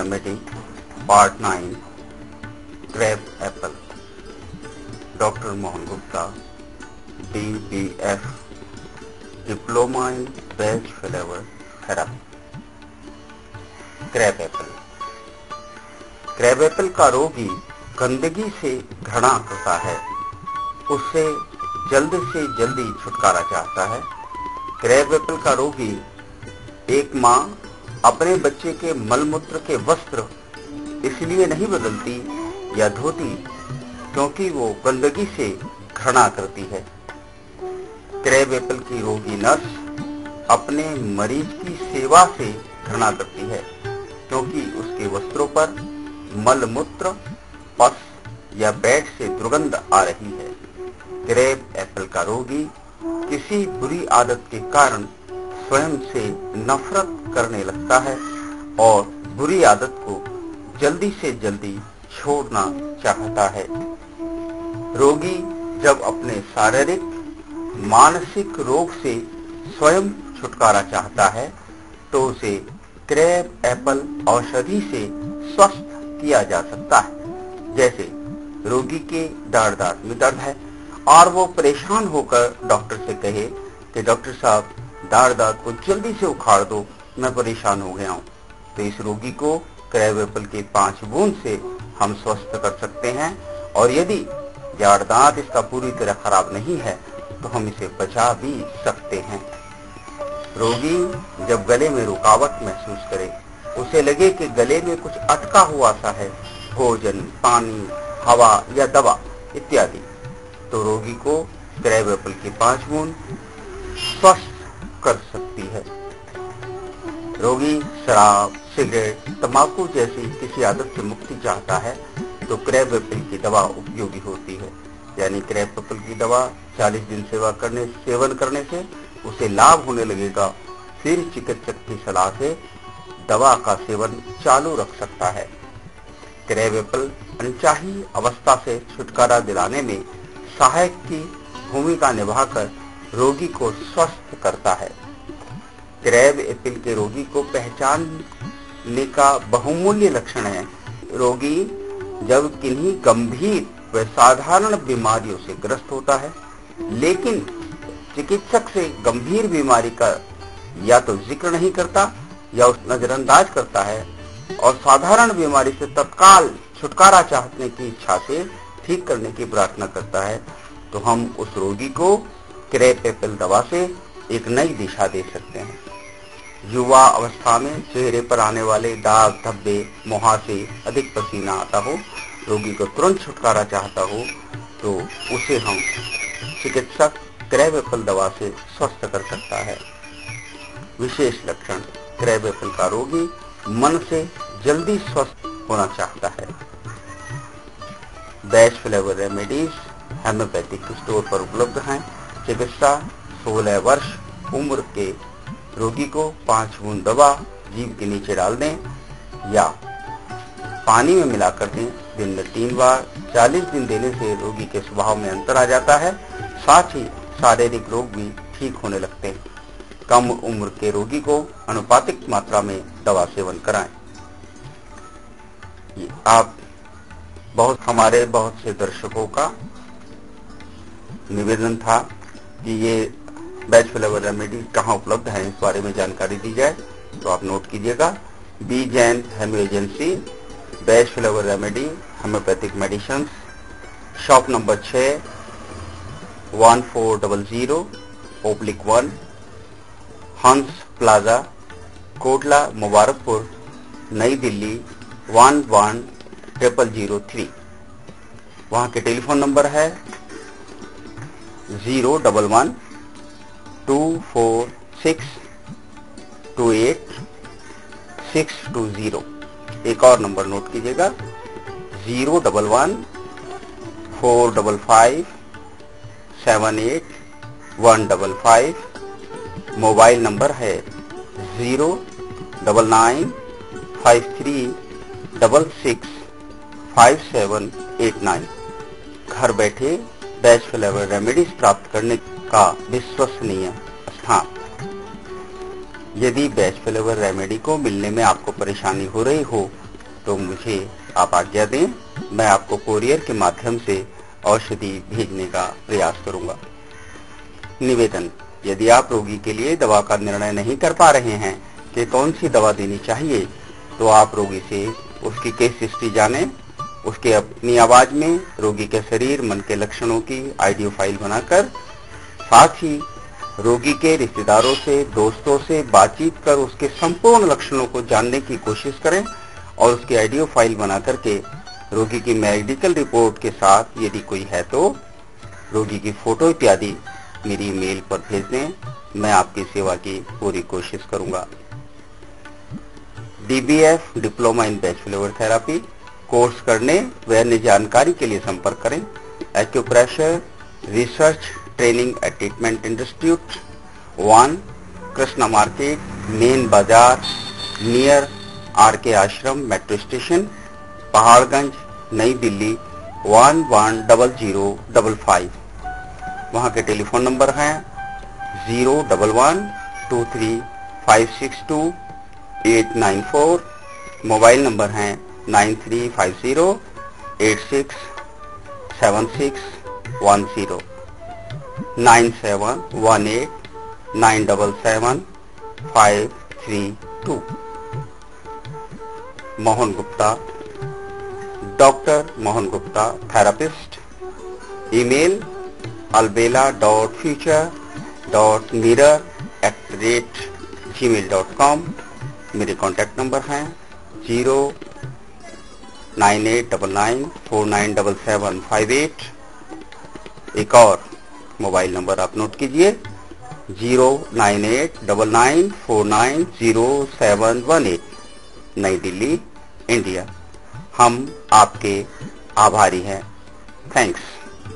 Remedy part 9 crab apple. Doctor Mohan Gupta, DBF, diploma in Bach flower therapy. Crab apple. Crab apple का रोगी गंदगी से घृणा करता है, उससे जल्द से जल्दी छुटकारा चाहता है। क्रैब एप्पल का रोगी एक माँ अपने बच्चे के मलमूत्र के वस्त्र इसलिए नहीं बदलती या धोती क्योंकि वो गंदगी से घृणा करती है। क्रैब एप्पल की रोगी नर्स अपने मरीज की सेवा से घृणा करती है क्योंकि उसके वस्त्रों पर मलमूत्र, पस या बैट से दुर्गंध आ रही है। क्रैब एप्पल का रोगी किसी बुरी आदत के कारण स्वयं से नफरत करने लगता है और बुरी आदत को जल्दी से जल्दी छोड़ना चाहता है। रोगी जब अपने शारीरिक मानसिक रोग से स्वयं छुटकारा चाहता है तो उसे क्रैब एप्पल औषधि से स्वस्थ किया जा सकता है। जैसे रोगी के दाढ़ में दर्द है और वो परेशान होकर डॉक्टर से कहे कि डॉक्टर साहब दाढ़ को जल्दी से उखाड़ दो, मैं परेशान हो गया हूँ, तो इस रोगी को क्रैब एप्पल के 5 बूंद से हम स्वस्थ कर सकते हैं। और यदि जाड़ दांत इसका पूरी तरह खराब नहीं है तो हम इसे बचा भी सकते हैं। रोगी जब गले में रुकावट महसूस करे, उसे लगे कि गले में कुछ अटका हुआ सा है, भोजन, पानी, हवा या दवा इत्यादि, तो रोगी को क्रैब एप्पल के 5 बूंद स्वस्थ कर सकती है। रोगी शराब, सिगरेट, तंबाकू जैसी किसी आदत से मुक्ति चाहता है तो क्रैब एप्पल की दवा उपयोगी होती है। यानी क्रैब एप्पल की दवा 40 दिन सेवन करने से उसे लाभ होने लगेगा। फिर चिकित्सक की सलाह से दवा का सेवन चालू रख सकता है। क्रैब एप्पल अनचाही अवस्था से छुटकारा दिलाने में सहायक की भूमिका निभाकर रोगी को स्वस्थ करता है। क्रैब एप्पल के रोगी को पहचानने का बहुमूल्य लक्षण है। रोगी जब किन्हीं गंभीर व साधारण बीमारियों से ग्रस्त होता है, लेकिन चिकित्सक से गंभीर बीमारी का या तो जिक्र नहीं करता या उस नजरअंदाज करता है और साधारण बीमारी से तत्काल छुटकारा चाहने की इच्छा से ठीक करने की प्रार्थना करता है, तो हम उस रोगी को क्रैब एप्पल दवा से एक नई दिशा दे सकते हैं। युवा अवस्था में चेहरे पर आने वाले दाग, धब्बे, मुहासे, अधिक पसीना आता हो, रोगी को तुरंत छुटकारा चाहता हो, तो उसे हम चिकित्सक क्रैब एप्पल दवा से स्वस्थ कर सकता है। विशेष लक्षण: क्रैब एप्पल का रोगी मन से जल्दी स्वस्थ होना चाहता है। Best flavour remedies homeopathic store पर उपलब्ध हैं। चिकित्सा: 16 वर्ष उम्र के रोगी को 5 बूंद दवा जीभ के नीचे डाल दें या पानी में मिलाकर दें, दिन में 3 बार। 40 दिन देने से रोगी के स्वभाव में अंतर आ जाता है, साथ ही शारीरिक रोग भी ठीक होने लगते हैं। कम उम्र के रोगी को अनुपातिक मात्रा में दवा सेवन कराएं। हमारे बहुत से दर्शकों का निवेदन था कि ये बेस्ट फ्लेवर रेमेडी कहाँ उपलब्ध है, इस बारे में जानकारी दी जाए, तो आप नोट कीजिएगा। B Jain homeo agency, best flavour remedy homeopathic medicine, shop number 6, 1400/1, हंस प्लाजा, कोटला, मुबारकपुर, नई दिल्ली 110003। वहाँ के टेलीफोन नंबर है 011-246-28620। एक और नंबर नोट कीजिएगा 011-455-78155। मोबाइल नंबर है 09953665789। घर बैठे बेस्ट फ्लेवर रेमेडीज प्राप्त करने का विश्वसनीय स्थान। यदि बेस्ट फ्लेवर रेमेडी को मिलने में आपको परेशानी हो रही हो तो मुझे आप आज्ञा दें, मैं आपको कोरियर के माध्यम से औषधि भेजने का प्रयास करूंगा। निवेदन, यदि आप रोगी के लिए दवा का निर्णय नहीं कर पा रहे हैं कि कौन सी दवा देनी चाहिए, तो आप रोगी से उसकी केस हिस्ट्री जानें, उसके अपनी आवाज में रोगी के शरीर मन के लक्षणों की ऑडियो फाइल बनाकर, साथ ही रोगी के रिश्तेदारों से, दोस्तों से बातचीत कर उसके संपूर्ण लक्षणों को जानने की कोशिश करें और उसकी ऑडियो फाइल बना करके रोगी की मेडिकल रिपोर्ट के साथ यदि कोई है तो रोगी की फोटो इत्यादि मेरी ईमेल पर भेज दें। मैं आपकी सेवा की पूरी कोशिश करूंगा। DBF डिप्लोमा इन बैचलर थेरेपी कोर्स करने व अन्य जानकारी के लिए संपर्क करें। Acupressure research training and treatment institute 1 Krishna market, main बाजार, नियर RK आश्रम मेट्रो स्टेशन, पहाड़गंज, नई दिल्ली 110055। वहां के टेलीफोन नंबर हैं 01123562894, मोबाइल नंबर हैं 9350867610, 9718977532। Mohan Gupta, doctor Mohan Gupta therapist. Email albela.future.mirror@gmail.com। मेरे कॉन्टैक्ट नंबर हैं 09899497758। एक और मोबाइल नंबर आप नोट कीजिए 09899490718, नई दिल्ली, इंडिया। हम आपके आभारी हैं। थैंक्स।